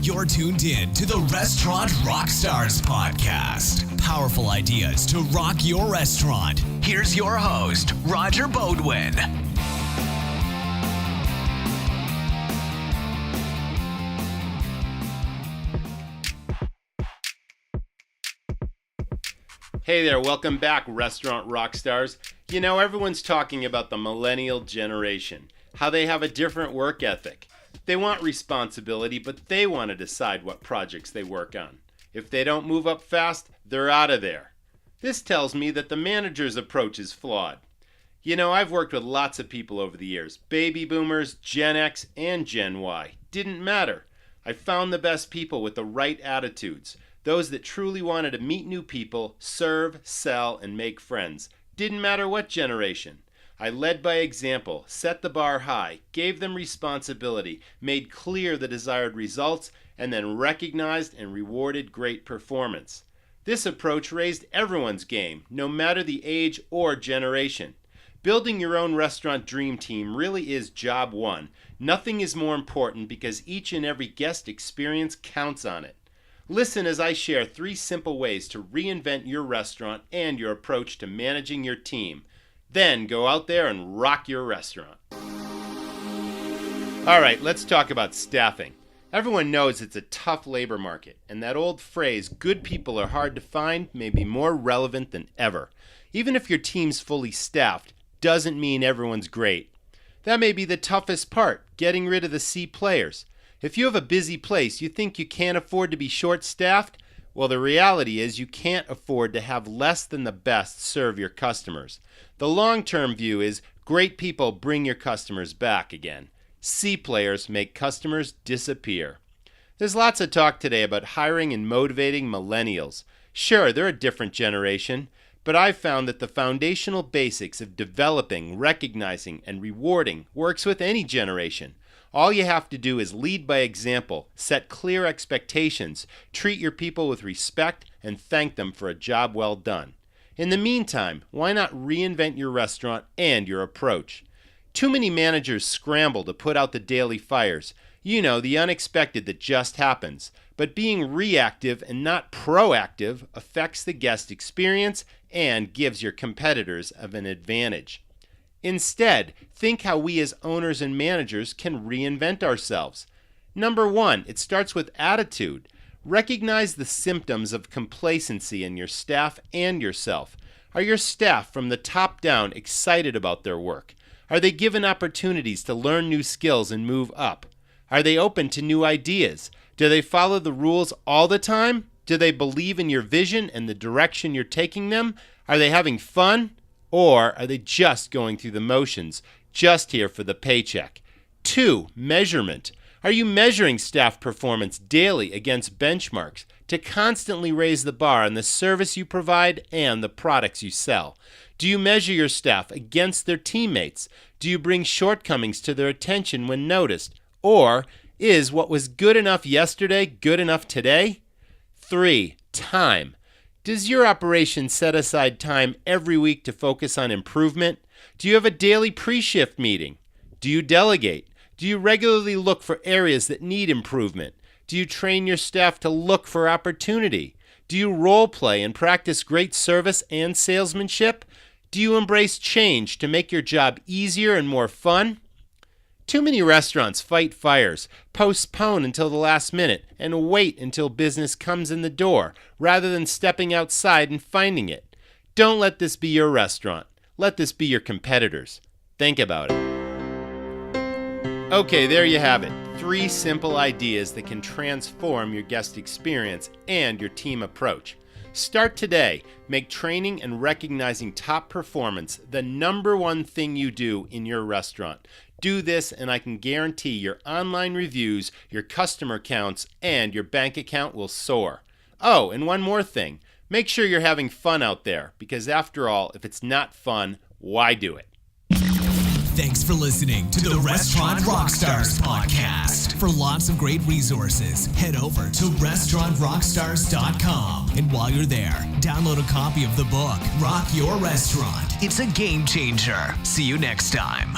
You're tuned in to the Restaurant Rockstars podcast. Powerful ideas to rock your restaurant. Here's your host, Roger Bodwin. Hey there, welcome back, Restaurant Rockstars. You know, everyone's talking about the millennial generation, how they have a different work ethic. They want responsibility, but they want to decide what projects they work on. If they don't move up fast, they're out of there. This tells me that the manager's approach is flawed. You know, I've worked with lots of people over the years. Baby boomers, Gen X, and Gen Y. Didn't matter. I found the best people with the right attitudes. Those that truly wanted to meet new people, serve, sell, and make friends. Didn't matter what generation. I led by example, set the bar high, gave them responsibility, made clear the desired results, and then recognized and rewarded great performance. This approach raised everyone's game, no matter the age or generation. Building your own restaurant dream team really is job one. Nothing is more important because each and every guest experience counts on it. Listen as I share 3 simple ways to reinvent your restaurant and your approach to managing your team. Then go out there and rock your restaurant. All right, let's talk about staffing. Everyone knows it's a tough labor market, and that old phrase, good people are hard to find, may be more relevant than ever. Even if your team's fully staffed, doesn't mean everyone's great. That may be the toughest part, getting rid of the C players. If you have a busy place, you think you can't afford to be short-staffed? Well, the reality is you can't afford to have less than the best serve your customers. The long-term view is great people bring your customers back again. C players make customers disappear. There's lots of talk today about hiring and motivating millennials. Sure, they're a different generation, but I've found that the foundational basics of developing, recognizing, and rewarding works with any generation. All you have to do is lead by example, set clear expectations, treat your people with respect, and thank them for a job well done. In the meantime, why not reinvent your restaurant and your approach? Too many managers scramble to put out the daily fires. You know, the unexpected that just happens. But being reactive and not proactive affects the guest experience and gives your competitors an advantage. Instead, think how we as owners and managers can reinvent ourselves. Number 1, it starts with attitude. Recognize the symptoms of complacency in your staff and yourself. Are your staff from the top down excited about their work? Are they given opportunities to learn new skills and move up? Are they open to new ideas? Do they follow the rules all the time? Do they believe in your vision and the direction you're taking them? Are they having fun? Or are they just going through the motions, just here for the paycheck? 2, measurement. Are you measuring staff performance daily against benchmarks to constantly raise the bar on the service you provide and the products you sell? Do you measure your staff against their teammates? Do you bring shortcomings to their attention when noticed? Or is what was good enough yesterday good enough today? 3, time. Does your operation set aside time every week to focus on improvement? Do you have a daily pre-shift meeting? Do you delegate? Do you regularly look for areas that need improvement? Do you train your staff to look for opportunity? Do you role play and practice great service and salesmanship? Do you embrace change to make your job easier and more fun? Too many restaurants fight fires, postpone until the last minute, and wait until business comes in the door, rather than stepping outside and finding it. Don't let this be your restaurant. Let this be your competitors. Think about it. Okay, there you have it. 3 simple ideas that can transform your guest experience and your team approach. Start today. Make training and recognizing top performance the number 1 thing you do in your restaurant. Do this and I can guarantee your online reviews, your customer counts, and your bank account will soar. Oh, and one more thing. Make sure you're having fun out there, because after all, if it's not fun, why do it? Thanks for listening to the Restaurant Rockstars podcast. For lots of great resources, head over to restaurantrockstars.com. And while you're there, download a copy of the book, Rock Your Restaurant. It's a game changer. See you next time.